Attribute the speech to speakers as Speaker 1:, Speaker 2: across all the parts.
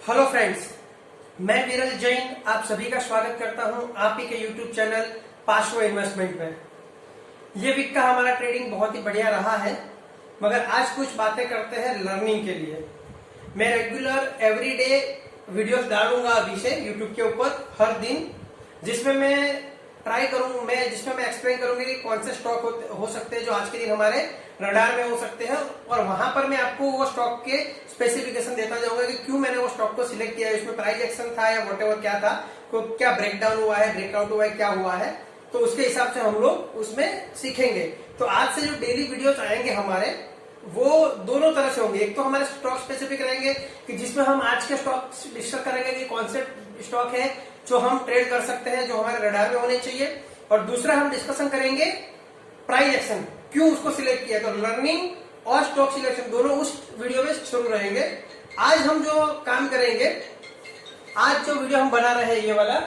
Speaker 1: Hello friends, मैं विरल जैन आप सभी का स्वागत करता हूं आप ही के यूट्यूब चैनल पाशो इन्वेस्टमेंट में। ये वीक का हमारा ट्रेडिंग बहुत ही बढ़िया रहा है, मगर आज कुछ बातें करते हैं लर्निंग के लिए। मैं रेगुलर एवरीडे वीडियोस डालूंगा अभी से यूट्यूब के ऊपर हर दिन, जिसमें मैं एक्सप्लेन करूंगी कि कौन से स्टॉक हो सकते हैं जो आज के दिन हमारे रडार में हो सकते हैं, और वहां पर मैं आपको वो स्टॉक के स्पेसिफिकेशन देता जाऊंगा कि क्यों मैंने वो स्टॉक को सिलेक्ट किया है, उसमें प्राइस एक्शन था या वॉटेवर क्या था, तो क्या ब्रेकडाउन हुआ है, ब्रेकआउट हुआ है, क्या हुआ है, तो उसके हिसाब से हम लोग उसमें सीखेंगे। तो आज से जो डेली वीडियोस आएंगे हमारे, वो दोनों तरह से होंगे। एक तो हमारे स्टॉक स्पेसिफिक रहेंगे कि जिसमें हम आज के स्टॉक डिस्कस करेंगे कि कौन से स्टॉक है जो हम ट्रेड कर सकते हैं, जो हमारे रडार में होने चाहिए, और दूसरा हम डिस्कशन करेंगे प्राइस एक्शन, क्यों उसको सिलेक्ट किया। तो लर्निंग और स्टॉक सिलेक्शन दोनों उस वीडियो में शुरू रहेंगे। आज हम जो काम करेंगे, आज जो वीडियो हम बना रहे हैं ये वाला,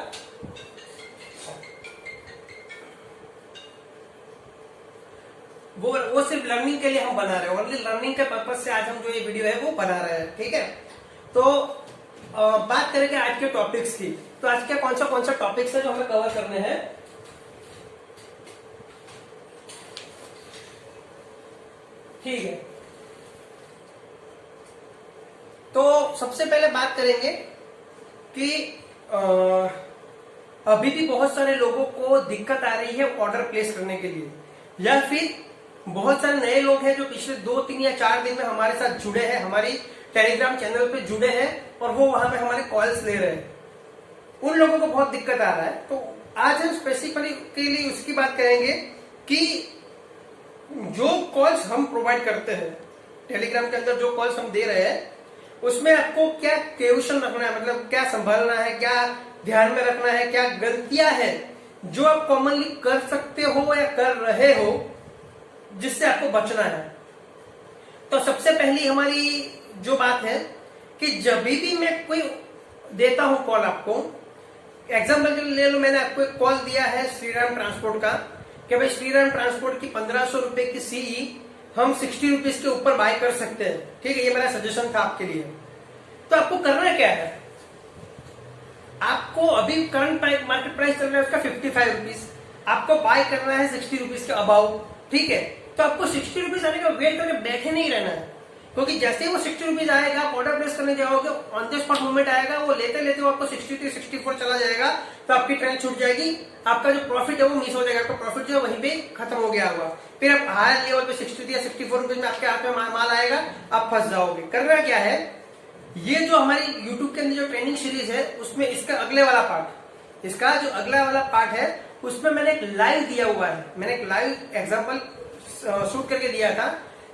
Speaker 1: वो सिर्फ लर्निंग के लिए हम बना रहे हैं। ओनली लर्निंग के पर्पज से आज हम जो ये वीडियो है वो बना रहे हैं, ठीक है। तो बात करेंगे आज के टॉपिक्स की। तो आज के कौन सा टॉपिक्स है जो हमें कवर करने हैं। ठीक है, तो सबसे पहले बात करेंगे कि अभी भी बहुत सारे लोगों को दिक्कत आ रही है ऑर्डर प्लेस करने के लिए, या फिर बहुत सारे नए लोग हैं जो पिछले 2-3 या 4 दिन में हमारे साथ जुड़े हैं, हमारी टेलीग्राम चैनल पे जुड़े हैं और वो वहां पे हमारे कॉल्स ले रहे हैं। उन लोगों को बहुत दिक्कत आ रहा है। तो आज हम स्पेसिफिकली उसकी बात करेंगे कि जो कॉल्स हम प्रोवाइड करते हैं टेलीग्राम के अंदर, जो कॉल्स हम दे रहे हैं, उसमें आपको क्या क्वेश्चन रखना है, मतलब क्या संभालना है, क्या ध्यान में रखना है, क्या गलतियां हैं जो आप कॉमनली कर सकते हो या कर रहे हो, जिससे आपको बचना है। तो सबसे पहली हमारी जो बात है कि जब भी मैं कोई देता हूं कॉल आपको, एग्जाम्पल के लिए ले लो, मैंने आपको एक कॉल दिया है श्रीराम ट्रांसपोर्ट का कि भाई श्रीराम ट्रांसपोर्ट की 1500 रुपए की सीई हम 60 रुपीज के ऊपर बाय कर सकते हैं, ठीक है। ये मेरा सजेशन था आपके लिए। तो आपको करना क्या है, आपको अभी करंट मार्केट प्राइस चल रहा है उसका 55 रुपीज, आपको बाय करना है 60 रुपीज के अबाउ, ठीक है। तो आपको 60 रुपीज आने का वेट करके बैठे नहीं रहना है, क्योंकि जैसे ही वो 60 रुपीज आएगा, आप ऑर्डर प्लेस करने जाओगे, ऑन द स्पॉट मूवमेंट आएगा, वो लेते लेते वो आपको 63 64 चला जाएगा, तो आपकी ट्रेंड छूट जाएगी, आपका जो प्रॉफिट है वो मिस हो जाएगा, आपका प्रॉफिट जो है वहीं पे खत्म हो गया होगा। फिर आप हायर लेवल पे 63 या 64 रुपीज में आपके हाथ में माल आएगा, आप फंस जाओगे। करना क्या है, ये जो हमारी यूट्यूब के अंदर जो ट्रेनिंग सीरीज है, उसमें इसका अगले वाला पार्ट, इसका जो अगला वाला पार्ट है, उसमें मैंने एक लाइव दिया हुआ है, मैंने एक लाइव एग्जाम्पल शूट करके दिया था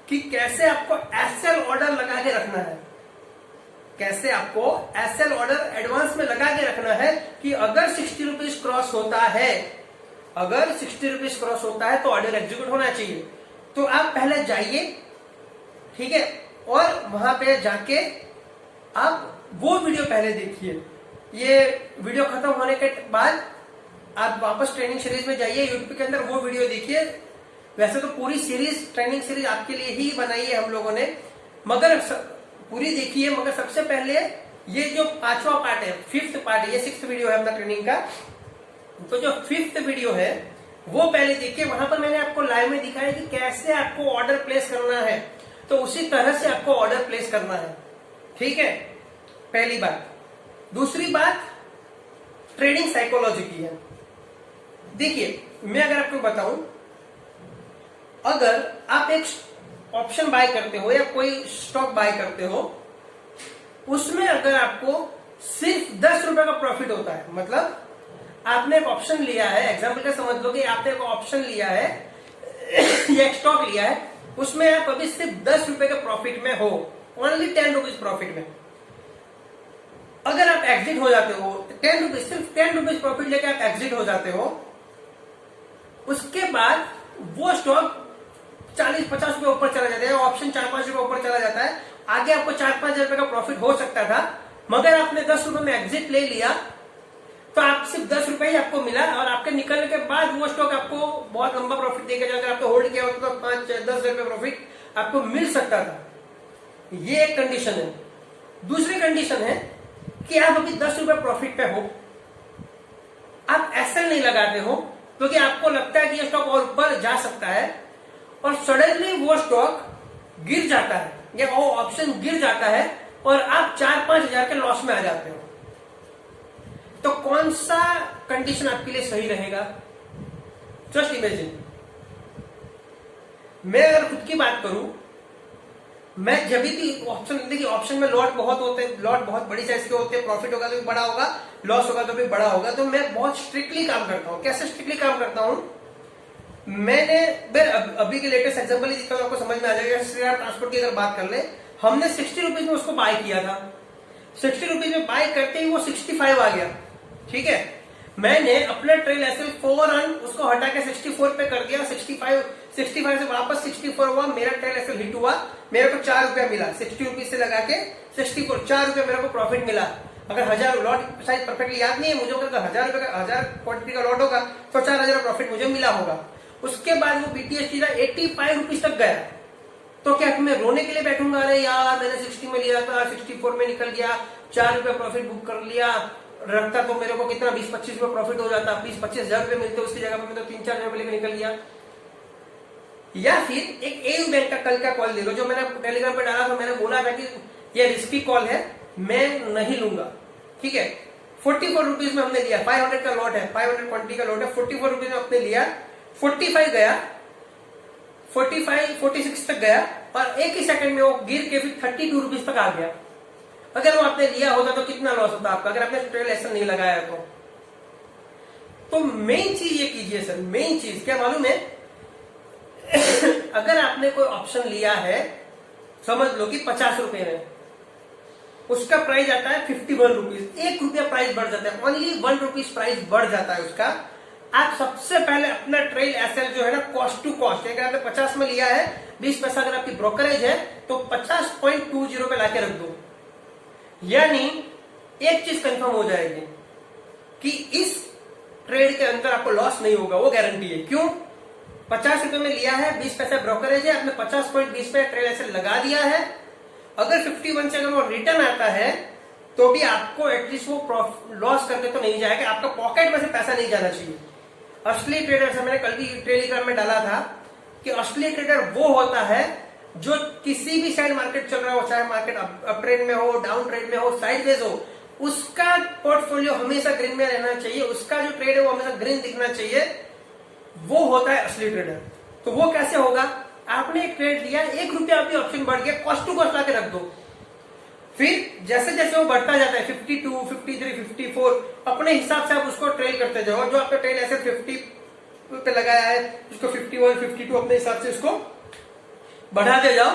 Speaker 1: कि कैसे आपको एसएल ऑर्डर लगा के रखना है, कैसे आपको एसएल ऑर्डर एडवांस में लगा के रखना है कि अगर 60 रुपीज क्रॉस होता है, अगर 60 रुपीज क्रॉस होता है तो ऑर्डर एग्जीक्यूट होना चाहिए। तो आप पहले जाइए, ठीक है, और वहां पे जाके आप वो वीडियो पहले देखिए। ये वीडियो खत्म होने के बाद आप वापस ट्रेनिंग सीरीज में जाइए, यूट्यूब के अंदर वो वीडियो देखिए। वैसे तो पूरी सीरीज, ट्रेनिंग सीरीज आपके लिए ही बनाई है हम लोगों ने, मगर पूरी देखिए, मगर सबसे पहले ये जो 5वां पार्ट है, 5th पार्ट है, ये 6th वीडियो है अपना ट्रेनिंग का, तो जो 5th वीडियो है वो पहले देखिए। वहां पर मैंने आपको लाइव में दिखाया कि कैसे आपको ऑर्डर प्लेस करना है, तो उसी तरह से आपको ऑर्डर प्लेस करना है, ठीक है, पहली बात। दूसरी बात ट्रेडिंग साइकोलॉजी की है। देखिए, मैं अगर आपको बताऊं, अगर आप एक ऑप्शन बाय करते हो या कोई स्टॉक बाय करते हो, उसमें अगर आपको सिर्फ 10 रुपए का प्रॉफिट होता है, मतलब आपने एक ऑप्शन लिया है, एग्जाम्पल का समझ लो कि आपने एक ऑप्शन लिया है या एक स्टॉक लिया है, उसमें आप अभी सिर्फ 10 रुपए के प्रॉफिट में हो, ओनली 10 रुपीज प्रॉफिट में। अगर आप एग्जिट हो जाते हो, 10 रुपीज, सिर्फ 10 रुपीज प्रॉफिट लेके आप एग्जिट हो जाते हो, उसके बाद वो स्टॉक 40-50 रुपए ऊपर चला जाता है, ऑप्शन 4-5 रुपए ऊपर चला जाता है, आगे आपको 4-5 रुपए का प्रॉफिट हो सकता था, मगर आपने 10 रुपए में एग्जिट ले लिया, तो आप सिर्फ 10 रुपए ही आपको मिला, और आपके निकलने के बाद वो स्टॉक आपको बहुत लंबा प्रॉफिट देकर, अगर आपको होल्ड किया होता तो 5-10 रुपए प्रॉफिट आपको मिल सकता था। ये एक कंडीशन है। दूसरी कंडीशन है कि आप अभी 10 रुपए प्रॉफिट पे हो, आप एसएल नहीं लगाते हो क्योंकि आपको लगता है कि ये स्टॉक और ऊपर जा सकता है, और सडनली वो स्टॉक गिर जाता है या वो ऑप्शन गिर जाता है और आप 4-5 हजार के लॉस में आ जाते हो, तो कौन सा कंडीशन आपके लिए सही रहेगा? जस्ट इमेजिन, मैं अगर खुद की बात करूं, मैं जब भी ऑप्शन, देखिए ऑप्शन में लॉट बहुत होते हैं, लॉट बहुत बड़ी साइज के होते हैं, प्रॉफिट होगा तो भी बड़ा होगा, लॉस होगा तो भी बड़ा होगा, तो मैं बहुत स्ट्रिक्टली काम करता हूं। कैसे स्ट्रिक्टली काम करता हूं? मैं अभी के लेटेस्ट एग्जांपल ही देता हूं, आपको समझ में आ जाएगा। श्रीराम ट्रांसपोर्ट की अगर बात कर ले, हमने 60 रुपीज में उसको बाय किया था, 60 रुपीज में बाय करते ही वो 65 आ गया, ठीक है। मैंने अपना ट्रेल एसएल फौरन उसको हटा के 64 पे कर दिया, 65 से वापस 64 हुआ, मेरा ट्रेल एसएल हिट हुआ, मेरे को 4 रुपया मिला, 60 रुपीज से लगा के 64, 4 रुपया मेरे को प्रॉफिट मिला। अगर 1000 लॉट शायद परफेक्टली याद नहीं है मुझे, अगर 1000 रुपए का 1000 क्वांटिटी का लॉट होगा तो 4000 प्रॉफिट मुझे मिला होगा। उसके बाद वो बीटीएसटी 85 रुपीज तक गया, तो क्या मैं रोने के लिए बैठूंगा? अरे यार मैंने 60 में लिया था, 64 में निकल गया, 4 रुपया प्रॉफिट बुक कर लिया, रखता तो मेरे को कितना 20-25 रुपए प्रॉफिट हो जाता, 20-25 हजार रुपए मिलते, उसकी जगह पर मैं तो 3-4 हजार रुपए निकल गया। या फिर एक एयू बैंक का कल का कॉल ले लो, जो मैंने टेलीग्राम पे डाला था, मैंने बोला था कि ये रिस्की कॉल है, मैं नहीं लूंगा, ठीक है। 44 रुपीज में हमने लिया, 500 का लॉट है, 500 क्वांटिटी का लॉट है, 44 रुपीज में हमने लिया, 45 गया, 46 तक गया, और एक ही सेकंड में वो गिर के फिर 32 रुपीज तक आ गया। अगर वो आपने लिया होता तो कितना लॉस होता आपका, अगर आपने ट्रेल एसएल नहीं लगाया तो मेन चीज ये कीजिए सर, मेन चीज क्या मालूम है? अगर आपने कोई ऑप्शन लिया है, समझ लो कि 50 रुपए में, उसका प्राइस आता है 51 रुपीज, 1 रुपया प्राइस बढ़ जाता है, ओनली 1 रुपीज प्राइस बढ़ जाता है उसका। आप सबसे पहले अपना ट्रेल एसएल जो है ना, कॉस्ट टू कॉस्ट, अगर आपने 50 में लिया है, 20 पैसा अगर आपकी ब्रोकरेज है तो 50.20 पे लाके रख दो, यानी एक चीज कंफर्म हो जाएगी कि इस ट्रेड के अंदर आपको लॉस नहीं होगा, वो गारंटी है। क्यों? 50 रुपए में लिया है, 20 पैसा ब्रोकरेज है, आपने 50.20 पे ट्रेड एसएल लगा दिया है। अगर 51 से अगर वो रिटर्न आता है तो भी आपको एटलीस्ट वो लॉस करके तो नहीं जाएगा, आपका पॉकेट में से पैसा नहीं जाना चाहिए। असली ट्रेडर से मैंने कल भी टेलीग्राम में डाला था कि असली ट्रेडर वो होता है जो किसी भी साइड मार्केट चल रहा हो, चाहे मार्केट अप ट्रेड में हो, डाउन ट्रेड में हो, साइडवेज हो, उसका पोर्टफोलियो हमेशा ग्रीन में रहना चाहिए, उसका जो ट्रेड है वो हमेशा ग्रीन दिखना चाहिए, वो होता है असली ट्रेडर। तो वो कैसे होगा? आपने एक ट्रेड लिया, 1 रुपया आपकी ऑप्शन बढ़ गया, कॉस्ट टू कॉस्ट लाके रख दो, फिर जैसे जैसे वो बढ़ता जाता है 52, 53, 54, अपने हिसाब से आप उसको ट्रेल करते जाओ। जो आपका ट्रेल ऐसे 50 पे लगाया है उसको 51, 52 अपने हिसाब से उसको बढ़ाते जाओ,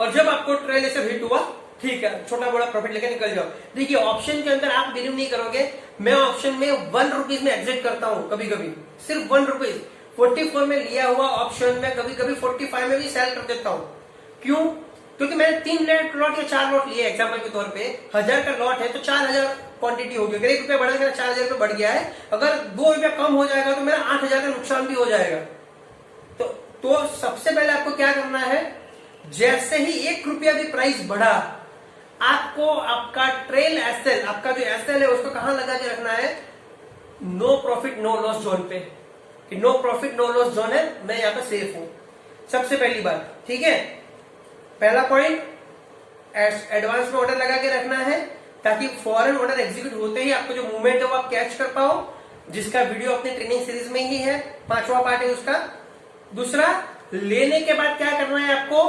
Speaker 1: और जब आपको ट्रेल ऐसे हिट हुआ, ठीक है, छोटा बड़ा प्रॉफिट लेके निकल जाओ। देखिए ऑप्शन के अंदर आप बिलीव नहीं करोगे, मैं ऑप्शन में 1 रुपीज में एग्जिट करता हूं, कभी कभी सिर्फ 1 रुपीज। 44 में लिया हुआ ऑप्शन में कभी कभी 45 में भी सेल कर देता हूं। क्यों? क्योंकि मैंने 3 लॉट या 4 लॉट लिए, एग्जाम्पल के तौर पे 1000 का लॉट है तो 4000 क्वांटिटी होगी, अगर 1 रुपया बढ़ा मेरा 4000 रुपये बढ़ गया है, अगर 2 रुपया कम हो जाएगा तो मेरा 8000 का नुकसान भी हो जाएगा। तो सबसे पहले आपको क्या करना है, जैसे ही 1 रुपया भी प्राइस बढ़ा, आपको आपका ट्रेल एसएल, आपका जो एसएल है उसको कहां लगा के रखना है? No profit no loss zone पे, कि no profit no loss zone है, मैं यहां पे सेफ हूं। सबसे पहली बात, ठीक है, पहला पॉइंट, एडवांस में ऑर्डर लगा के रखना है ताकि फॉरेन ऑर्डर एग्जीक्यूट होते ही आपको जो मूवमेंट है वो आप कैच कर पाओ, जिसका वीडियो अपनी ट्रेनिंग सीरीज में ही है, 5वां पार्ट है उसका। दूसरा, लेने के बाद क्या करना है आपको?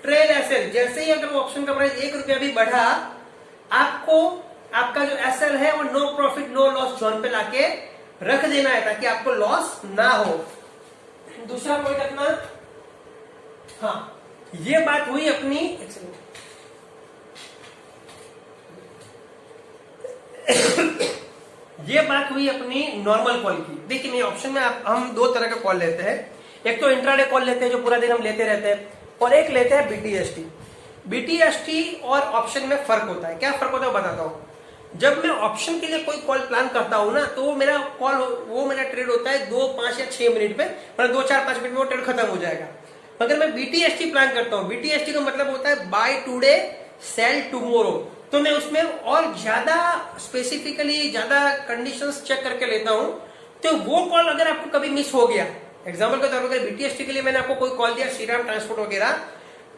Speaker 1: ट्रेल एसएल, जैसे ही अगर ऑप्शन का प्राइस 1 रुपया भी बढ़ा, आपको आपका जो एसएल है वो no profit no loss zone पे लाके रख देना है ताकि आपको लॉस ना हो। दूसरा पॉइंट अपना, हाँ, ये बात हुई अपनी, ये बात हुई अपनी नॉर्मल कॉल की। देखिए मेरे ऑप्शन में हम 2 तरह का कॉल लेते हैं, एक तो इंट्राडे कॉल लेते हैं जो पूरा दिन हम लेते रहते हैं, और एक लेते हैं बीटीएसटी। बीटीएसटी और ऑप्शन में फर्क होता है। क्या फर्क होता है बताता हूं। जब मैं ऑप्शन के लिए कोई कॉल प्लान करता हूं ना, तो मेरा कॉल, वो मेरा ट्रेड होता है 2, 5 या 6 मिनट पे, मतलब 2, 4, 5 मिनट में वो ट्रेड खत्म हो जाएगा। मगर मैं बीटीएसटी प्लान करता हूं, बीटीएसटी का मतलब होता है बाय टुडे सेल टुमारो, तो मैं उसमें और ज्यादा स्पेसिफिकली ज्यादा कंडीशंस चेक करके लेता हूं। तो वो कॉल अगर आपको कभी मिस हो गया, एग्जाम्पल के तौर पर बीटीएसटी के लिए मैंने आपको कोई कॉल दिया, श्रीराम ट्रांसपोर्ट वगैरह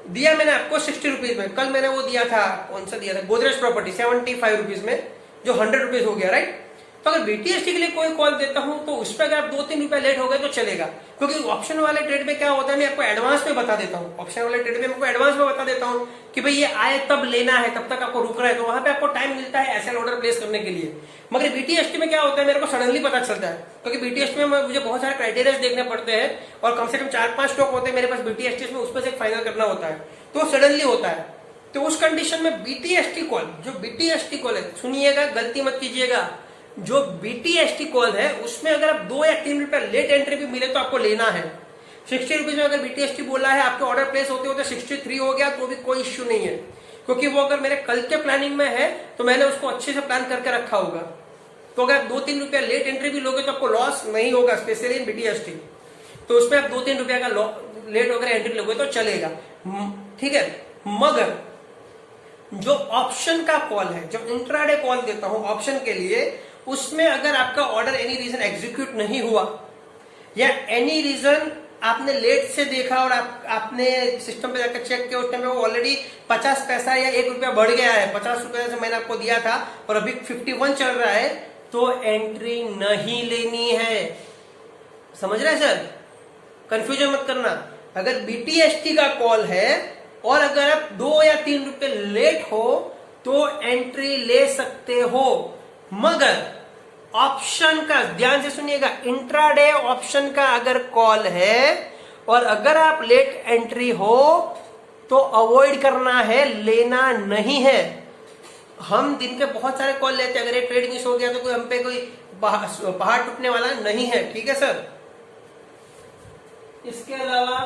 Speaker 1: दिया मैंने आपको 60 रुपीज में, कल मैंने वो दिया था, कौन सा दिया था, गोदरेज प्रॉपर्टी 75 रुपीज में, जो 100 रुपीज हो गया, राइट। तो अगर बीटीएसटी के लिए कोई कॉल देता हूं तो उस पर अगर आप 2-3 रुपए लेट हो गए तो चलेगा, क्योंकि ऑप्शन वाले ट्रेड में क्या होता है, मैं आपको एडवांस में बता देता हूं, ऑप्शन वाले ट्रेड में आपको एडवांस में बता देता हूं कि भाई ये आए तब लेना है, तब तक आपको रुकना है, तो वहां पे आपको टाइम मिलता है एसएल ऑर्डर प्लेस करने के लिए। मगर बीटीएसटी में क्या होता है, मेरे को सडनली पता चलता है, क्योंकि बीटीएसटी में मुझे बहुत सारे क्राइटेरिया देखने पड़ते हैं और कम से कम 4-5 स्टॉक होते हैं मेरे पास बीटीएसटी में, उसमें से फाइनल करना होता है, तो सडनली होता है। तो उस कंडीशन में बीटीएसटी कॉल, जो बीटीएसटी कॉल है, सुनिएगा गलती मत कीजिएगा, जो बीटीएसटी कॉल है उसमें अगर आप 2 या 3 रुपए लेट एंट्री भी मिले तो आपको लेना है। 60 रुपीज में अगर बीटीएसटी बोला है, आपके ऑर्डर प्लेस होते होते 63 हो गया तो भी कोई इश्यू नहीं है, क्योंकि वो अगर मेरे कल के प्लानिंग में है तो मैंने उसको अच्छे से प्लान करके रखा होगा। तो अगर आप 2-3 रुपया लेट एंट्री भी लोगे तो आपको लॉस नहीं होगा, स्पेशली इन बीटीएसटी। तो उसमें आप 2-3 रुपया का लेट वगैरह एंट्री लोगे तो चलेगा, ठीक है। मगर जो ऑप्शन का कॉल है, जो इंट्राडे कॉल देता हूं ऑप्शन के लिए, उसमें अगर आपका ऑर्डर एनी रीजन एग्जीक्यूट नहीं हुआ या एनी रीजन आपने लेट से देखा और आपने सिस्टम पे जाकर चेक किया, उस टाइम में वो ऑलरेडी 50 पैसा या 1 रुपया बढ़ गया है, 50 रुपया से मैंने आपको दिया था और अभी 51 चल रहा है, तो एंट्री नहीं लेनी है। समझ रहे हैं सर, कंफ्यूजन मत करना। अगर बीटीएसटी का कॉल है और अगर आप 2 या 3 रुपए लेट हो तो एंट्री ले सकते हो, मगर ऑप्शन का ध्यान से सुनिएगा, इंट्राडे ऑप्शन का अगर कॉल है और अगर आप लेट एंट्री हो तो अवॉइड करना है, लेना नहीं है। हम दिन के बहुत सारे कॉल लेते हैं, अगर ये ट्रेड मिस हो गया तो कोई हम पे कोई पहाड़ टूटने वाला नहीं है, ठीक है सर। इसके अलावा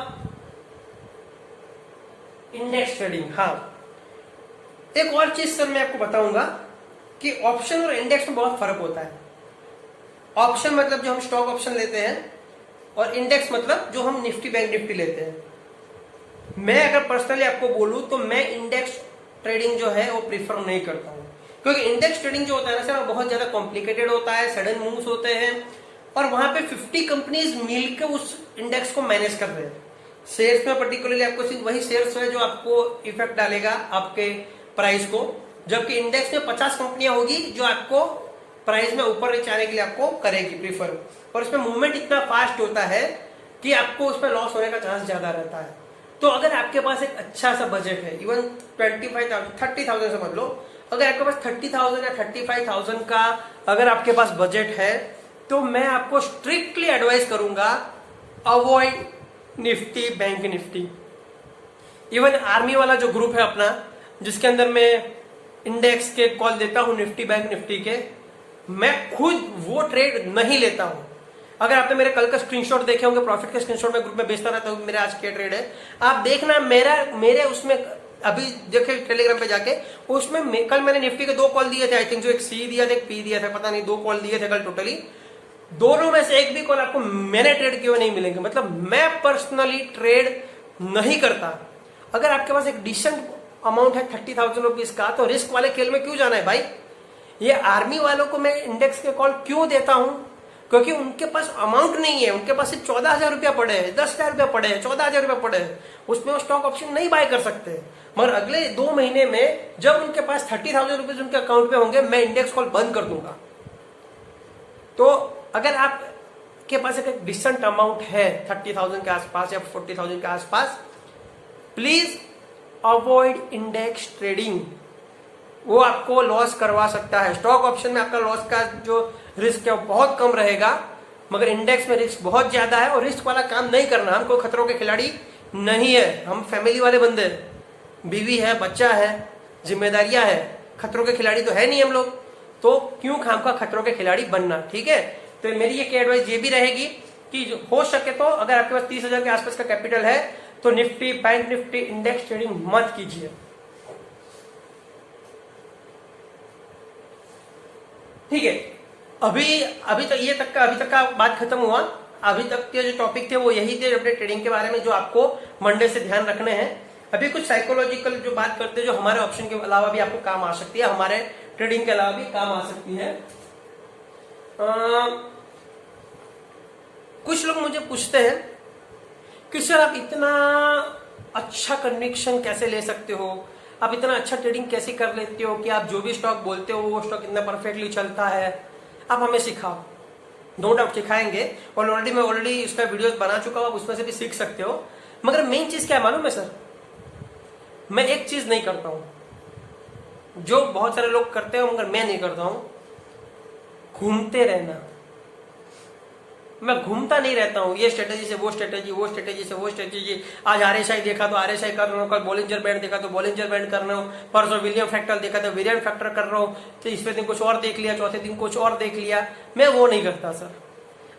Speaker 1: इंडेक्स ट्रेडिंग, हाँ एक और चीज सर मैं आपको बताऊंगा कि ऑप्शन और इंडेक्स में बहुत फर्क होता है। ऑप्शन मतलब जो हम स्टॉक ऑप्शन लेते हैं और इंडेक्स मतलब जो हम निफ्टी बैंक निफ्टी लेते हैं। मैं अगर पर्सनली आपको बोलूं तो मैं इंडेक्स ट्रेडिंग जो है वो प्रीफर नहीं करता हूं, क्योंकि इंडेक्स ट्रेडिंग जो होता है ना सर, बहुत ज्यादा कॉम्प्लिकेटेड होता है, सडन मूव्स होते हैं और वहां पे 50 कंपनीज मिलकर उस इंडेक्स को मैनेज कर रहे हैं। शेयर्स में पर्टिकुलरली आपको सिर्फ वही शेयर्स है जो आपको इफेक्ट डालेगा आपके प्राइस को, जबकि इंडेक्स में 50 कंपनियां होगी जो आपको प्राइस में ऊपर नीचे आने के लिए आपको करेगी प्रीफर, और इसमें मूवमेंट इतना फास्ट होता है कि आपको उसमें लॉस होने का चांस ज्यादा रहता है। तो अगर आपके पास एक अच्छा सा बजट है, इवन 25,000 30,000 समझ लो, अगर आपके पास 30,000 या 35,000 का अगर आपके पास बजट है तो मैं आपको स्ट्रिक्टली एडवाइस करूंगा avoid Nifty bank Nifty. Even army वाला जो ग्रुप है अपना, जिसके अंदर मैं इंडेक्स के कॉल देता हूं निफ्टी बैंक निफ्टी के, मैं खुद वो ट्रेड नहीं लेता हूं। अगर आपने मेरे कल का स्क्रीनशॉट देखे होंगे, प्रॉफिट का स्क्रीनशॉट में ग्रुप में बेचता रहता हूं, मेरा आज क्या ट्रेड है आप देखना, मेरे उसमें अभी देखे टेलीग्राम पे जाके, उसमें कल मैंने निफ्टी के 2 कॉल दिए थे, आई थिंक जो एक सी दिया था एक पी दिया था, पता नहीं 2 कॉल दिए थे कल टोटली। दोनों में से एक भी कॉल आपको मैंने ट्रेड किए हुए नहीं मिलेंगे, मतलब मैं पर्सनली ट्रेड नहीं करता। अगर आपके पास एक डिसेंट अमाउंट है 30,000 रुपीज का, तो रिस्क वाले खेल में क्यों जाना है भाई। ये आर्मी वालों को मैं इंडेक्स के कॉल क्यों देता हूं, क्योंकि उनके पास अमाउंट नहीं है, उनके पास सिर्फ 14,000 रुपया पड़े हैं, 10,000 रुपया पड़े हैं, 14,000 रुपया पड़े हैं, उसमें वो स्टॉक ऑप्शन नहीं बाय कर सकते। मगर अगले 2 महीने में जब उनके पास 30,000 रुपीज उनके अकाउंट में होंगे, मैं इंडेक्स कॉल बंद कर दूंगा। तो अगर आपके पास एक डिसेंट अमाउंट है 30,000 के आसपास या 40,000 के आसपास, प्लीज अवॉइड इंडेक्स ट्रेडिंग, वो आपको लॉस करवा सकता है। स्टॉक ऑप्शन में आपका लॉस का जो रिस्क है वो बहुत कम रहेगा, मगर इंडेक्स में रिस्क बहुत ज्यादा है और रिस्क वाला काम नहीं करना। हम कोई खतरों के खिलाड़ी नहीं है, हम फैमिली वाले बंदे, बीवी है, बच्चा है, जिम्मेदारियां है, खतरों के खिलाड़ी तो है नहीं हम लोग, तो क्यों खाम का खतरों के खिलाड़ी बनना, ठीक है। तो मेरी ये एडवाइस ये भी रहेगी कि हो सके तो अगर आपके पास 30,000 के आसपास का कैपिटल है तो Nifty bank Nifty index trading मत कीजिए, ठीक है। अभी तक का बात खत्म हुआ। अभी तक के जो टॉपिक थे वो यही थे अपने ट्रेडिंग के बारे में, जो आपको मंडे से ध्यान रखने हैं। अभी कुछ साइकोलॉजिकल जो बात करते हैं, जो हमारे ऑप्शन के अलावा भी आपको काम आ सकती है, हमारे ट्रेडिंग के अलावा भी काम आ सकती है। कुछ लोग मुझे पूछते हैं कि सर आप इतना अच्छा कन्विक्शन कैसे ले सकते हो, आप इतना अच्छा ट्रेडिंग कैसे कर लेते हो कि आप जो भी स्टॉक बोलते हो वो स्टॉक इतना परफेक्टली चलता है, आप हमें सिखाओ। नो डाउट सिखाएंगे, और मैं ऑलरेडी उसका वीडियोस बना चुका हूं, आप उसमें से भी सीख सकते हो। मगर मेन चीज क्या है मालूम है सर, मैं एक चीज नहीं करता हूं जो बहुत सारे लोग करते हो, मगर मैं नहीं करता हूं, घूमते रहना। मैं घूमता नहीं रहता हूं, ये स्ट्रेटेजी से वो स्ट्रेटेजी, वो स्ट्रेटेजी से वो स्ट्रेटेजी। आज RSI देखा तो RSI कर रहा हूँ, कल बॉलिंजर बैंड देखा तो बॉलिंजर बैंड कर रहा हूँ, परसों विलियम फैक्टर देखा तो विलियम फैक्टर कर रहा हूँ, तीसरे दिन कुछ और देख लिया, चौथे दिन कुछ और देख लिया। मैं वो नहीं करता सर।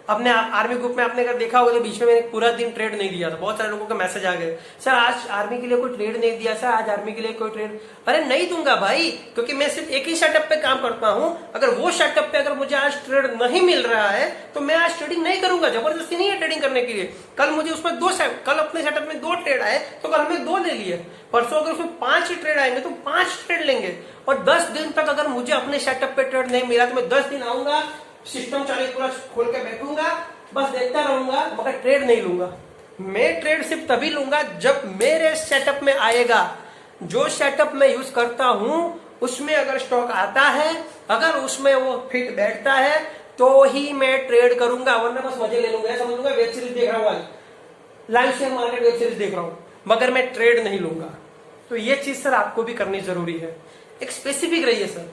Speaker 1: अपने आर्मी ग्रुप में आपने अगर देखा होगा तो बीच में मैंने पूरा दिन ट्रेड नहीं दिया था। बहुत सारे लोगों का मैसेज आ गए, सर आज आर्मी के लिए कोई ट्रेड नहीं दिया, सर आज आर्मी के लिए कोई ट्रेड। अरे नहीं दूंगा भाई, क्योंकि मैं सिर्फ एक ही सेटअप पे काम करता हूं। अगर वो सेटअप पे अगर मुझे आज ट्रेड नहीं मिल रहा है तो मैं आज ट्रेडिंग नहीं करूंगा। जबरदस्ती नहीं है ट्रेडिंग करने के लिए। कल मुझे उसमें कल अपने सेटअप में 2 ट्रेड आए तो कल हमें 2 ले लिए, परसों अगर उसमें 5 ट्रेड आएंगे तो 5 ट्रेड लेंगे। और 10 दिन तक अगर मुझे अपने सेटअप पे ट्रेड नहीं मिला तो मैं 10 दिन आऊंगा, सिस्टम चालू पूरा खोल के बैठूंगा, बस देखता रहूंगा, मगर ट्रेड नहीं लूंगा। मैं ट्रेड सिर्फ तभी लूंगा जब मेरे सेटअप में आएगा। जो सेटअप मैं यूज करता हूं उसमें अगर स्टॉक आता है, अगर उसमें वो फिट बैठता है तो ही मैं ट्रेड करूंगा, वरना बस मजे ले लूंगा, समझ लूंगा वेब सीरीज देख रहा हूँ, live share market web series देख रहा हूं, मगर मैं ट्रेड नहीं लूंगा। तो ये चीज सर आपको भी करनी जरूरी है। एक स्पेसिफिक रहिए सर।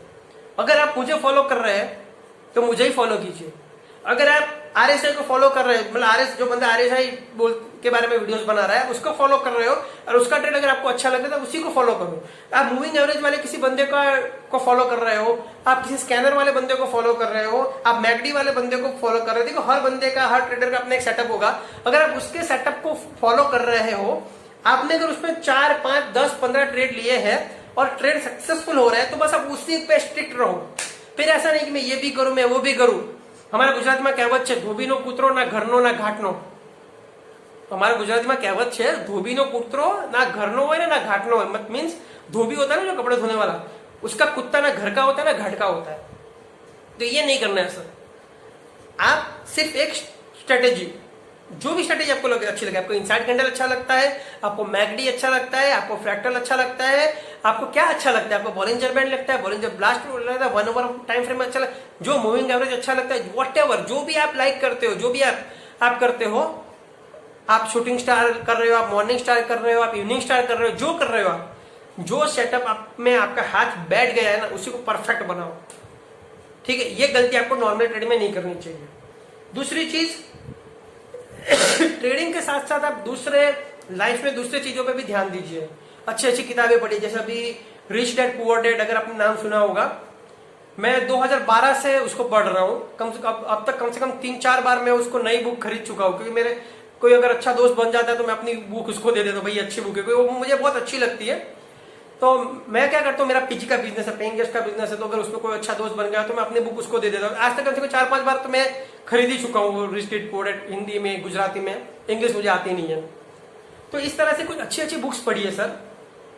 Speaker 1: अगर आप मुझे फॉलो कर रहे हैं तो मुझे ही फॉलो कीजिए। अगर आप RSI को फॉलो कर रहे हो, मतलब जो बंदा RSI के बारे में वीडियोस बना रहा है उसको फॉलो कर रहे हो, और उसका ट्रेड अगर आपको अच्छा लगता है तो उसी को फॉलो करो। आप मूविंग एवरेज वाले किसी बंदे को फॉलो कर रहे हो, आप किसी स्कैनर वाले बंदे को फॉलो कर रहे हो, आप मैकडी वाले बंदे को फॉलो कर रहे हो। देखो हर बंदे का, हर ट्रेडर का अपना एक सेटअप होगा। अगर आप उसके सेटअप को फॉलो कर रहे हो, आपने अगर उसमें 4, 5, 10, 15 ट्रेड लिए हैं और ट्रेड सक्सेसफुल हो रहा है तो बस आप उसी पे स्ट्रिक्ट रहो। फिर ऐसा नहीं कि मैं ये भी करूं, मैं वो भी करूं। हमारा गुजरात में कહેવત છે, ધોબીનો કૂતરો ના ઘરનો ના ઘાટનો। हमारा गुजराती में कહેवत છે, धोबीनो कूतरो ना घरनो હોય ને ना घाटनो હોય। मत मीन्स धोबी होता है ना जो कपड़े धोने वाला, उसका कुत्ता ना घर का होता है ना घाट का होता है। तो ये नहीं करना है सर। आप सिर्फ एक स्ट्रेटेजी, जो भी स्ट्रेटेजी आपको लगे, अच्छी लगे, आपको इनसाइड कैंडल अच्छा लगता है, आपको मैकडी अच्छा लगता है, आपको फ्रैक्टल अच्छा लगता है, आपको क्या अच्छा लगता है, आपको बॉलिंजर बैंड लगता है, बॉलिंजर ब्लास्ट लगता है, 1 आवर टाइम फ्रेम अच्छा लगता है, जो मूविंग एवरेज अच्छा लगता है, व्हाटएवर जो भी आप लाइक करते हो, जो भी आप करते हो, आप शूटिंग स्टार कर रहे हो, आप मॉर्निंग स्टार कर रहे हो, आप इवनिंग स्टार कर रहे हो, जो कर रहे हो आप, जो सेटअप आप में आपका हाथ बैठ गया है ना, उसी को परफेक्ट बनाओ। ठीक है, ये गलती आपको नॉर्मल ट्रेडिंग में नहीं करनी चाहिए। दूसरी चीज, ट्रेडिंग के साथ साथ आप दूसरे लाइफ में दूसरे चीजों पे भी ध्यान दीजिए। अच्छी अच्छी किताबें पढ़िए, जैसे अभी रिच डैड पुअर डैड, अगर आपने नाम सुना होगा। मैं 2012 से उसको पढ़ रहा हूँ, कम से कम अब तक कम से कम 3-4 बार मैं उसको नई बुक खरीद चुका हूँ, क्योंकि मेरे कोई अगर अच्छा दोस्त बन जाता है तो मैं अपनी बुक उसको दे देता हूँ, भाई अच्छी बुक है, क्योंकि वो मुझे बहुत अच्छी लगती है। तो मैं क्या करता हूँ, मेरा पीजी का बिजनेस है, पेइंग गेस्ट का बिजनेस है, तो अगर उसमें कोई अच्छा दोस्त बन गया तो मैं अपनी बुक उसको दे देता हूँ। आज तक कम से कम 4-5 बार तो मैं खरीद ही चुका हूँ rich dad poor dad, Hindi में, गुजराती में, इंग्लिश मुझे आती नहीं है। तो इस तरह से कुछ अच्छी अच्छी बुक्स पढ़िए सर,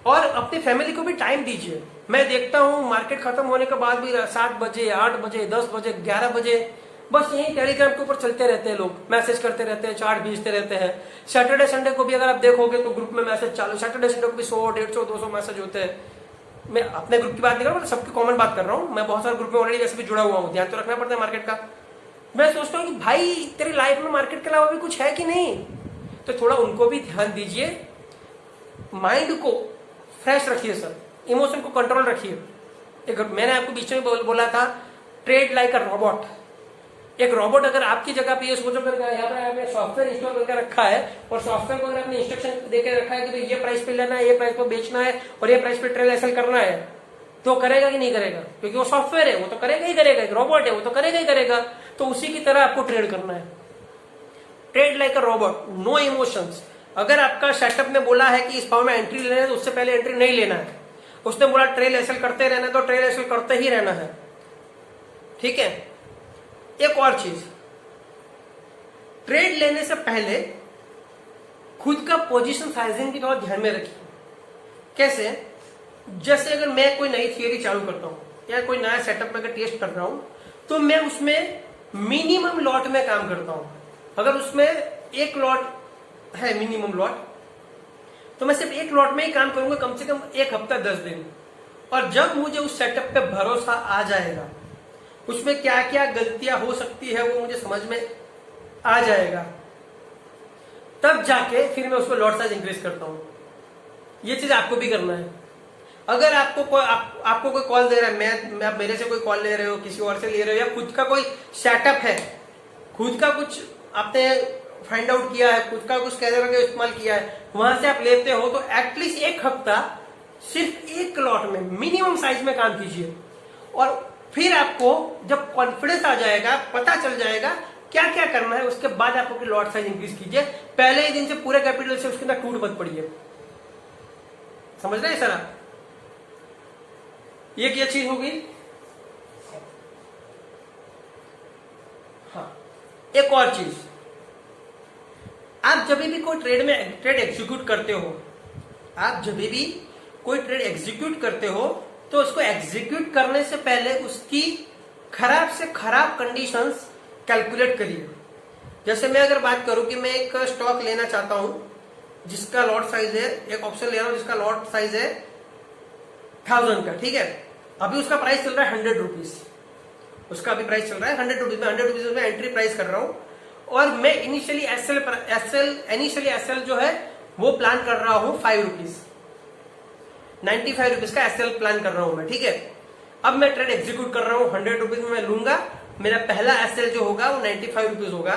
Speaker 1: और अपनी फैमिली को भी टाइम दीजिए। मैं देखता हूँ मार्केट खत्म होने के बाद भी 7 बजे, 8 बजे, 10 बजे, 11 बजे बस यही टेलीग्राम के ऊपर चलते रहते हैं, लोग मैसेज करते रहते हैं, चार्ट भेजते रहते हैं। सैटरडे संडे को भी अगर आप देखोगे तो ग्रुप में मैसेज चालू, सैटरडे संडे को भी 100, 150, 200 मैसेज होते हैं। मैं अपने ग्रुप की बात नहीं कर रहा हूँ, सबकी कॉमन बात कर रहा हूँ। मैं बहुत सारे ग्रुप में ऑलरेडी वैसे भी जुड़ा हुआ हूँ, ध्यान तो रखना पड़ता है मार्केट का। मैं सोचता हूँ कि भाई तेरी लाइफ में मार्केट के अलावा भी कुछ है कि नहीं, तो थोड़ा उनको भी ध्यान दीजिए। माइंड को फ्रेश रखिए सर, इमोशन को कंट्रोल रखिए। एक मैंने आपको बीच में बोला था, ट्रेड लाइक अ रोबोट। एक रोबोट अगर आपकी जगह पे ये सोचो कर यहाँ पर आपने सॉफ्टवेयर इंस्टॉल करके रखा है, और सॉफ्टवेयर को अगर आपने इंस्ट्रक्शन देके रखा है कि भाई ये प्राइस पे लेना है, ये प्राइस पे बेचना है, और ये प्राइस पे ट्रेड एसल करना है, तो करेगा कि नहीं करेगा? क्योंकि वो सॉफ्टवेयर है, वो तो करेगा ही करेगा। एक रोबोट है, वो तो करेगा ही करेगा। तो उसी की तरह आपको ट्रेड करना है। Trade like a robot, no emotions. अगर आपका सेटअप ने बोला है कि इस भाव में एंट्री लेना है तो उससे पहले एंट्री नहीं लेना है। उसने बोला ट्रेल एसल करते रहना है तो ट्रेल एसल करते ही रहना है। ठीक है। एक और चीज, ट्रेड लेने से पहले खुद का पोजीशन साइजिंग की बहुत ध्यान में रखिए। कैसे? जैसे अगर मैं कोई नई थियरी चालू करता हूँ या कोई नया सेटअप में अगर टेस्ट कर रहा हूं, तो मैं उसमें मिनिमम लॉट में काम करता हूं। अगर उसमें एक लॉट है मिनिमम लॉट, तो मैं सिर्फ एक लॉट में ही काम करूंगा कम से कम 1 हफ्ता 10 दिन। और जब मुझे उस सेटअप पे भरोसा आ जाएगा, उसमें क्या क्या गलतियां हो सकती है वो मुझे समझ में आ जाएगा, तब जाके फिर मैं उसमें लॉट साइज इंक्रीज करता हूं। ये चीज आपको भी करना है। अगर आपको कोई कॉल दे रहा है, मैं आप मेरे से कोई कॉल ले रहे हो, किसी और से ले रहे हो, या खुद का कोई सेटअप है, खुद का कुछ आपने फाइंड आउट किया है, खुद का कुछ कैमरा का इस्तेमाल किया है, वहां से आप लेते हो, तो एटलीस्ट 1 हफ्ता सिर्फ एक लॉट में मिनिमम साइज में काम कीजिए। और फिर आपको जब कॉन्फिडेंस आ जाएगा, पता चल जाएगा क्या क्या करना है, उसके बाद आप अपनी लॉट साइज इंक्रीज कीजिए। पहले ही दिन से पूरे कैपिटल से उसके अंदर टूट मत पड़िए। समझ रहे हैं सर आप? ये क्या चीज होगी? हाँ, एक और चीज, आप जब भी कोई ट्रेड एग्जीक्यूट करते हो, आप जब भी कोई ट्रेड एग्जीक्यूट करते हो, तो उसको एग्जीक्यूट करने से पहले उसकी खराब से खराब कंडीशंस कैलकुलेट करिए। जैसे मैं अगर बात करूं कि मैं एक स्टॉक लेना चाहता हूं जिसका लॉट साइज है, एक ऑप्शन ले रहा हूं जिसका लॉट साइज है 1000 का, ठीक है। अभी उसका प्राइस चल रहा है 100 रुपीज, उसका अभी प्राइस चल रहा है 100 रुपीज में, 100 रुपीज में एंट्री प्राइस कर रहा हूं। और मैं इनिशियली एसएल जो है वो प्लान कर रहा हूं 5 रुपीज, 95 रुपीज का एसएल प्लान कर रहा हूं मैं, ठीक है। अब मैं ट्रेड एग्जीक्यूट कर रहा हूं, 100 रुपीज में मैं लूंगा, मेरा पहला एसएल जो होगा वो 95 रुपीज होगा।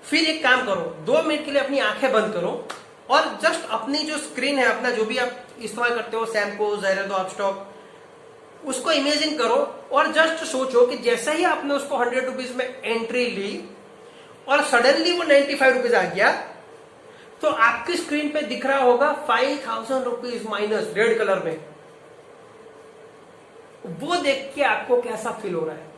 Speaker 1: फिर एक काम करो, 2 मिनट के लिए अपनी आंखें बंद करो और जस्ट अपनी जो स्क्रीन है, अपना जो भी आप इस्तेमाल करते हो, सैमको, ज़ेरोधा, अपस्टॉक, उसको इमेजिन करो और जस्ट सोचो कि जैसे ही आपने उसको 100 रुपीज में एंट्री ली और सडनली वो 95 रुपीज आ गया, तो आपकी स्क्रीन पे दिख रहा होगा 5000 रुपीज माइनस रेड कलर में। वो देख के आपको कैसा फील हो रहा है?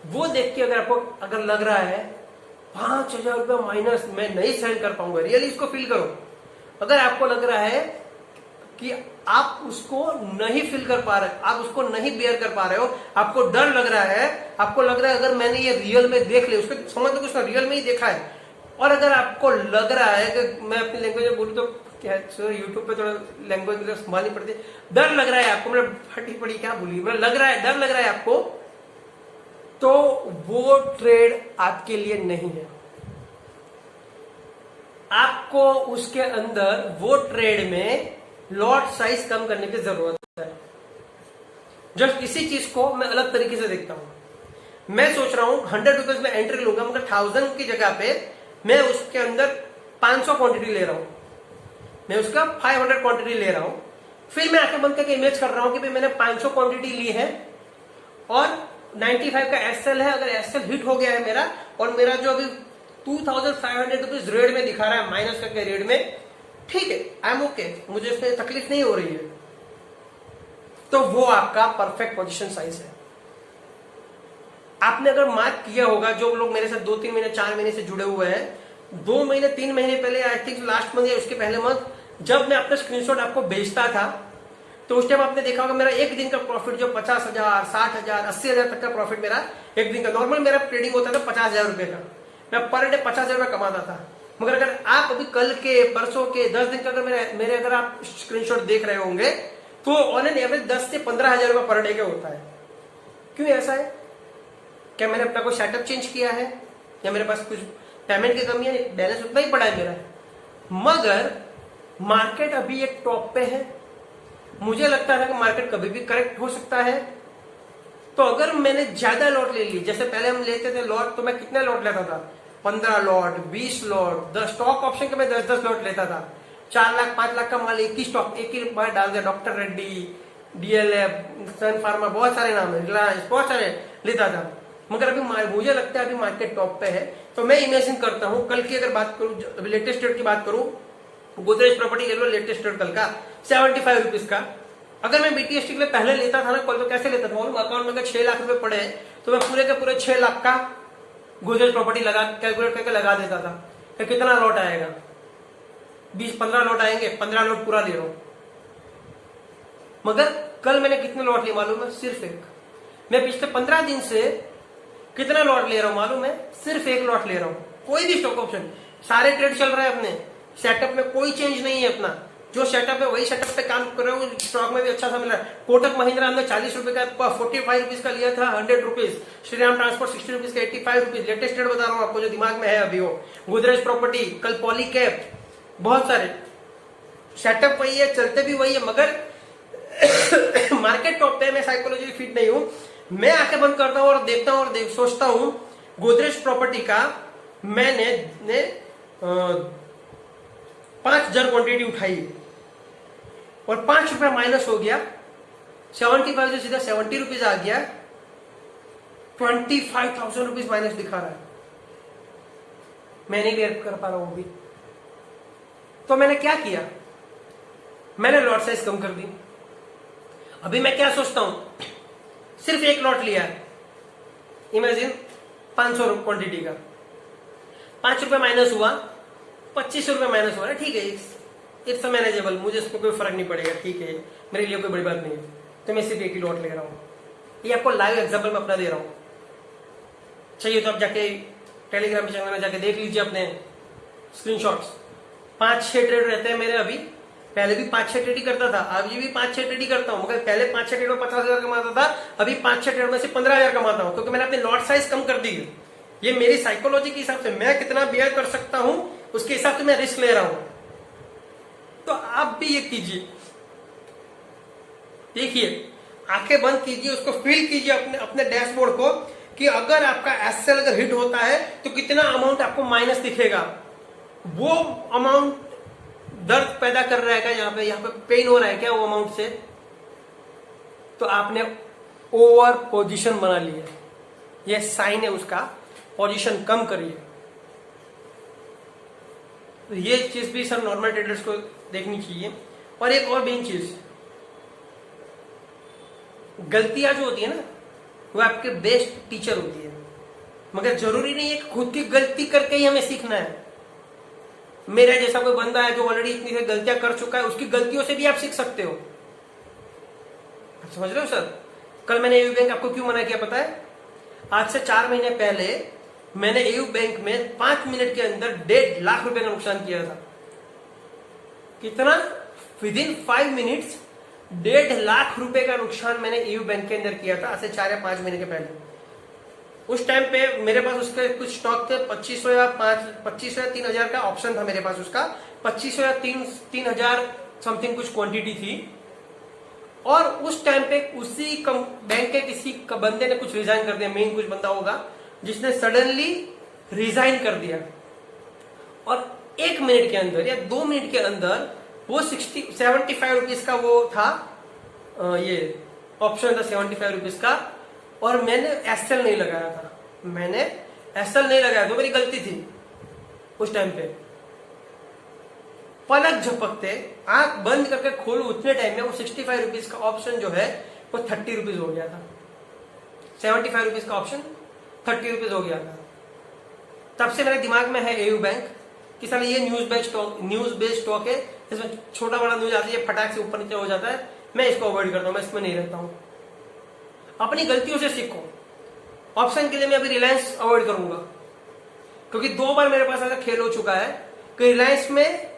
Speaker 1: वो देख के अगर लग रहा है 5000 रुपया माइनस, मैं नहीं सहन कर पाऊंगा, रियली इसको फील करो। अगर आपको लग रहा है कि आप उसको नहीं फील कर पा रहे, आप उसको नहीं बेयर कर पा रहे हो, आपको डर लग रहा है, आपको लग रहा है अगर मैंने ये रियल में देख लिया, उसको समझ लो कुछ रियल में ही देखा है, और अगर आपको लग रहा है कि मैं अपनी लैंग्वेज में बोलूं तो क्या यूट्यूब पे थोड़ा लैंग्वेज संभालनी पड़ती है, डर लग रहा है आपको, मतलब फटी पड़ी क्या बोली, मतलब लग रहा है, डर लग रहा है आपको, तो वो ट्रेड आपके लिए नहीं है। आपको उसके अंदर वो ट्रेड में लॉट साइज कम करने की जरूरत है। जस्ट इसी चीज को मैं अलग तरीके से देखता हूं। मैं सोच रहा हूं 100 रुपीज में एंट्री लूंगा, मगर 1000 की जगह पे मैं उसके अंदर 500 क्वांटिटी ले रहा हूं, मैं उसका 500 क्वांटिटी ले रहा हूं। फिर मैं आंखें बंद करके इमेज कर रहा हूं कि भाई मैंने 500 क्वांटिटी ली है और 95 का एसएल है। अगर एसएल हिट हो गया है मेरा, और मेरा जो अभी 2500 रुपीज रेड में दिखा रहा है, माइनस करके रेड में, ठीक है, आई एम ओके, मुझे इसमें तकलीफ नहीं हो रही है, तो वो आपका परफेक्ट पोजीशन साइज है। आपने अगर मार्क किया होगा, जो लोग मेरे साथ 2-3 महीने 4 महीने से जुड़े हुए हैं, 2 महीने 3 महीने पहले, आई थिंक लास्ट मंथ या उसके पहले मंथ, जब मैं अपना स्क्रीनशॉट आपको भेजता था, तो उस टाइम आपने देखा होगा मेरा एक दिन का प्रॉफिट जो 50,000, 60,000, 80,000 तक का प्रॉफिट मेरा एक दिन का, नॉर्मल मेरा ट्रेडिंग होता था 50,000 रुपए का, मैं पर डे 50,000 रुपए कमाता था। मगर अगर आप अभी कल के, परसों के, 10 दिन का अगर मेरे अगर आप स्क्रीनशॉट देख रहे होंगे, तो ऑन एन एवरेज 10 से 15,000 रुपए पर डे का होता है। क्यों ऐसा है? क्या मैंने अपना कोई सेटअप चेंज किया है, या मेरे पास कुछ पेमेंट की कमी है? बैलेंस उतना ही पड़ा है मेरा, मगर मार्केट अभी एक टॉप पे है। मुझे लगता था कि मार्केट कभी भी करेक्ट हो सकता है, तो अगर मैंने ज्यादा लॉट ले ली, जैसे पहले हम लेते थे लॉट, तो मैं कितने लॉट लेता था? 15 लॉट, 20 लॉट, 10 स्टॉक ऑप्शन के मैं 10-10 लॉट लेता था। 4 लाख 5 लाख का माल एक ही स्टॉक, एक ही बार डाल दिया, डॉक्टर रेड्डी, डीएलएफ, सन फार्मा, बहुत सारे नाम है, रिलायंस, बहुत सारे लेता था। मगर अभी मुझे लगता है अभी मार्केट टॉप पे है, तो मैं इमेजिन करता हूं, कल की अगर बात करूं, लेटेस्ट डेट की बात करूं, गोदरेज प्रॉपर्टी ले लो, लेटेस्ट डेट कल का 75 रुपीज का, अगर मैं बीटीएसटी के लिए पहले लेता था ना कल, तो कैसे लेता था? अकाउंट में अगर 6 लाख रुपए पड़े तो मैं पूरे के पूरे 6 लाख का गोदरेज प्रॉपर्टी लगा कैलकुलेट करके लगा देता था कि कितना लॉट आएगा। 20-15 लॉट आएंगे, 15 लॉट पूरा ले रहा हूं। मगर कल मैंने कितने लॉट लिए मालूम है? सिर्फ एक। मैं पिछले 15 दिन से कितना लॉट ले रहा हूं मालूम है? सिर्फ एक लॉट ले रहा हूं। कोई भी स्टॉक ऑप्शन, सारे ट्रेड चल रहे हैं अपने, सेटअप में कोई चेंज नहीं है अपना। जो सेटअप है वही सेटअप पे काम कर रहे हो। स्टॉक में भी अच्छा सा मिल रहा है। कोटक महिंद्रा हमने 40 रुपए का 45 रुपीज का लिया था 100 रुपीज। श्रीराम ट्रांसपोर्ट 60 रुपीज का 85 रुपीज। लेटेस्ट रेट बता रहा हूँ आपको जो दिमाग में है अभी वो। गोदरेज प्रॉपर्टी, कल पॉलीकैब, बहुत सारे सेटअप वही है, चलते भी वही है। मगर मार्केट टॉप पे मैं साइकोलॉजी फिट नहीं हूं। मैं आंखें बंद करता हूं और देखता हूं और सोचता हूं गोदरेज प्रॉपर्टी का मैंने 5,000 क्वांटिटी उठाई और 5 रुपया माइनस हो गया। 75 से सीधा 70 रुपीज आ गया। 25,000 रुपीज माइनस दिखा रहा है। मैं नहीं बेयर कर पा रहा हूं अभी। तो मैंने क्या किया? मैंने लॉट साइज कम कर दी। अभी मैं क्या सोचता हूं, सिर्फ एक लॉट लिया है, इमेजिन 500 क्वांटिटी का, 5 रुपए माइनस हुआ, 25 रुपए माइनस हुआ, ठीक है, इट्स मैनेजेबल, मुझे इसमें कोई फर्क नहीं पड़ेगा, ठीक है, मेरे लिए कोई बड़ी बात नहीं है। तो मैं सिर्फ एक ही लॉट ले रहा हूं। ये आपको लाइव एग्जांपल में अपना दे रहा हूं। चाहिए तो आप जाके टेलीग्राम चैनल में जाके देख लीजिए अपने स्क्रीनशॉट्स। 5-6 ट्रेड रहते हैं मेरे अभी। पहले भी 5-6 ट्रेड ही करता था, अभी भी 5-6 ट्रेड ही करता हूं। मगर पहले 5-6 ट्रेड में 50,000 कमाता था, अभी 5-6 ट्रेड में से 15,000 कमाता हूं, क्योंकि मैंने अपनी लॉट साइज कम कर दी है। ये मेरी साइकोलॉजी के हिसाब से मैं कितना बियर कर सकता हूं उसके हिसाब से मैं रिस्क ले रहा हूं। तो आप भी ये कीजिए, देखिए, आंखें बंद कीजिए, उसको फील कीजिए अपने डैशबोर्ड को कि अगर आपका एसएल अगर हिट होता है तो कितना अमाउंट आपको माइनस दिखेगा। वो अमाउंट दर्द पैदा कर रहा है क्या? यहाँ पे पेन हो रहा है क्या वो अमाउंट से? तो आपने ओवर पोजीशन बना लिया, ये साइन है उसका। पोजीशन कम करिए। तो ये चीज भी सर नॉर्मल ट्रेडर्स को देखनी चाहिए। और एक और मेन चीज, गलतियां जो होती है ना वो आपके बेस्ट टीचर होती है। मगर जरूरी नहीं है कि खुद की गलती करके ही हमें सीखना है। मेरा जैसा कोई बंदा है जो ऑलरेडी इतनी सारी गलतियां कर चुका है, उसकी गलतियों से भी आप सीख सकते हो। आप समझ रहे हो सर? कल मैंने एयू बैंक आपको क्यों मना किया पता है? आज से 4 महीने पहले मैंने एयू बैंक में 5 मिनट के अंदर 1.5 लाख रुपए का नुकसान किया था। कितना? विदिन 5 मिनट्स 1.5 लाख रुपए का नुकसान मैंने एयू बैंक के अंदर किया था, आज से 4 या 5 महीने के पहले। उस टाइम पे मेरे पास उसके कुछ स्टॉक थे, 2500 या 3,000 का ऑप्शन था मेरे पास उसका, 2500 या 3,000 समथिंग कुछ क्वांटिटी थी। और उस टाइम पे उसी बैंक के किसी बंदे ने कुछ रिजाइन कर दिया, मेन कुछ बंदा होगा जिसने सडनली रिजाइन कर दिया। और 1 मिनट के अंदर या 2 मिनट के अंदर वो 75 रुपीज का वो था, ये ऑप्शन था 75 रुपीज का। और मैंने एसएल नहीं लगाया था, मैंने एसएल नहीं लगाया, तो मेरी गलती थी उस टाइम पे। पलक झपकते आंख बंद करके खोलू उतने टाइम में वो 65 रुपीज का ऑप्शन जो है वो 30 रुपीज हो गया था। 75 रुपीज का ऑप्शन 30 रुपीज हो गया था। तब से मेरे दिमाग में है एयू बैंक कि साला ये न्यूज बेस्ड स्टॉक है, इसमें छोटा बड़ा न्यूज आती है, फटाक से ऊपर नीचे हो जाता है, मैं इसको अवॉइड करता हूं, मैं इसमें नहीं रहता हूं। अपनी गलतियों से सीखो। ऑप्शन के लिए मैं अभी रिलायंस अवॉइड करूंगा, क्योंकि 2 बार मेरे पास ऐसा खेल हो चुका है कि रिलायंस में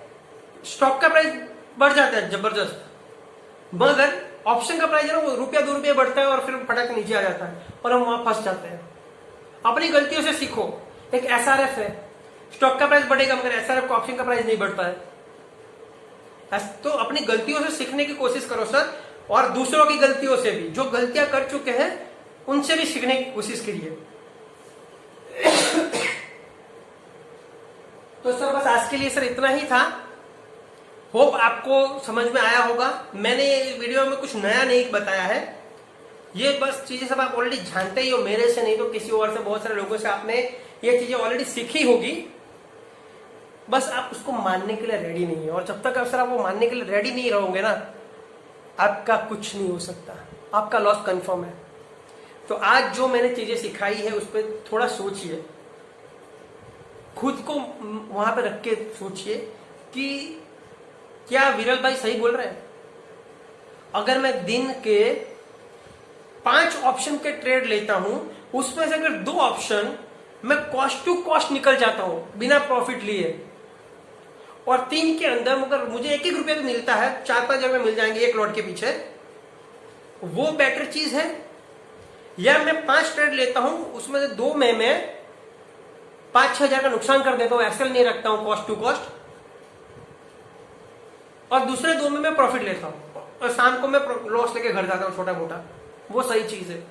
Speaker 1: स्टॉक का प्राइस बढ़ जाता है जबरदस्त, मगर ऑप्शन का प्राइस है ना वो ₹1-2 रुपये बढ़ता है और फिर फटाक नीचे आ जाता है और हम वहां फंस जाते हैं। अपनी गलतियों से सीखो। एक एसआरएफ है, स्टॉक का प्राइस बढ़ेगा मगर एसआरएफ का ऑप्शन का प्राइस नहीं बढ़ता है। तो अपनी गलतियों से सीखने की कोशिश करो सर, और दूसरों की गलतियों से भी, जो गलतियां कर चुके हैं उनसे भी सीखने की कोशिश करिए। तो सर बस आज के लिए सर इतना ही था। होप आपको समझ में आया होगा। मैंने ये वीडियो में कुछ नया नहीं बताया है, ये बस चीजें सब आप ऑलरेडी जानते ही हो मेरे से, नहीं तो किसी और से, बहुत सारे लोगों से आपने ये चीजें ऑलरेडी सीखी होगी। बस आप उसको मानने के लिए रेडी नहीं है, और जब तक सर आप वो मानने के लिए रेडी नहीं रहोगे ना, आपका कुछ नहीं हो सकता, आपका लॉस कंफर्म है। तो आज जो मैंने चीजें सिखाई है उस पर थोड़ा सोचिए, खुद को वहां पे रख के सोचिए कि क्या विरल भाई सही बोल रहे हैं? अगर मैं दिन के 5 ऑप्शन के ट्रेड लेता हूं, उसमें से अगर 2 ऑप्शन मैं कॉस्ट टू कॉस्ट निकल जाता हूं बिना प्रॉफिट लिए, और 3 के अंदर मगर मुझे 1-1 रुपया भी मिलता है, 4-5 हजार में मिल जाएंगे एक लॉट के पीछे, वो बेटर चीज है? या मैं 5 ट्रेड लेता हूं, उसमें से 2 में मैं 5-6 हजार का नुकसान कर देता हूं, एक्सेल नहीं रखता हूं कॉस्ट टू कॉस्ट, और दूसरे 2 में मैं प्रॉफिट लेता हूं और शाम को मैं लॉस लेके घर जाता हूं छोटा मोटा, वो सही चीज है?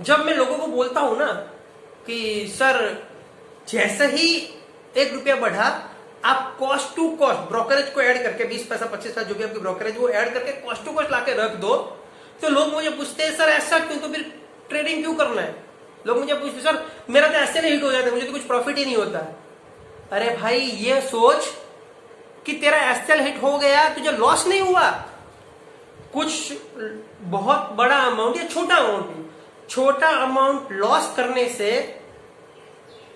Speaker 1: जब मैं लोगों को बोलता हूं ना कि सर जैसे ही 1 रुपया बढ़ा, आप कॉस्ट टू कॉस्ट ब्रोकरेज को ऐड करके 20 पैसा 25 पैसा जो भी आपकी ब्रोकरेज वो ऐड करके कॉस्ट टू कॉस्ट लाके रख दो, तो लोग मुझे पूछते हैं सर ऐसा क्यों, तो फिर ट्रेडिंग क्यों करना है? लोग मुझे पूछते सर मेरा तो ऐसे नहीं हिट हो जाता, मुझे तो कुछ प्रॉफिट ही नहीं होता। अरे भाई ये सोच कि तेरा एसएल हिट हो गया, तुझे लॉस नहीं हुआ, कुछ बहुत बड़ा अमाउंट या छोटा अमाउंट, छोटा अमाउंट लॉस करने से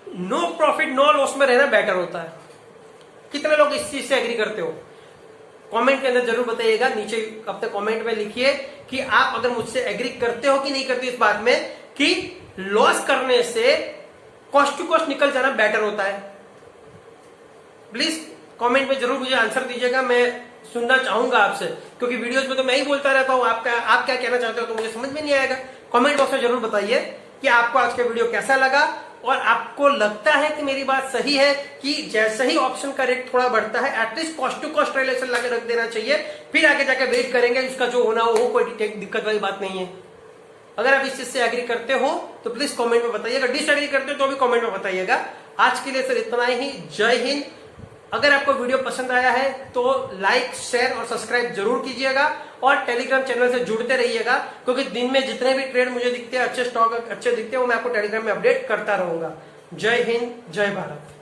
Speaker 1: नो प्रॉफिट नो लॉस में रहना बेटर होता है। कितने लोग इस चीज से एग्री करते हो? कमेंट के अंदर जरूर बताइएगा, नीचे अपने कमेंट में लिखिए कि आप अगर मुझसे एग्री करते हो कि नहीं करते इस बात में कि लॉस करने से कॉस्ट टू कॉस्ट निकल जाना बेटर होता है। प्लीज कमेंट में जरूर मुझे आंसर दीजिएगा, मैं सुनना चाहूंगा आपसे, क्योंकि वीडियोस में तो मैं ही बोलता रहता हूं, आप क्या कहना चाहते हो तो मुझे समझ में नहीं आएगा। कमेंट बॉक्स में जरूर बताइए कि आपको आज का वीडियो कैसा लगा, और आपको लगता है कि मेरी बात सही है कि जैसे ही ऑप्शन का रेट थोड़ा बढ़ता है at least cost to cost relation लाके रख देना चाहिए, फिर आगे जाके वेट करेंगे उसका जो होना हो, कोई दिक्कत वाली बात नहीं है। अगर आप इस चीज से एग्री करते हो तो प्लीज कमेंट में बताइएगा, डिसएग्री करते हो तो भी कमेंट में बताइएगा। आज के लिए सर इतना ही, जय हिंद। अगर आपको वीडियो पसंद आया है तो लाइक शेयर और सब्सक्राइब जरूर कीजिएगा, और टेलीग्राम चैनल से जुड़ते रहिएगा, क्योंकि दिन में जितने भी ट्रेड मुझे दिखते हैं, अच्छे स्टॉक अच्छे दिखते हैं, वो मैं आपको टेलीग्राम में अपडेट करता रहूंगा। जय हिंद, जय भारत।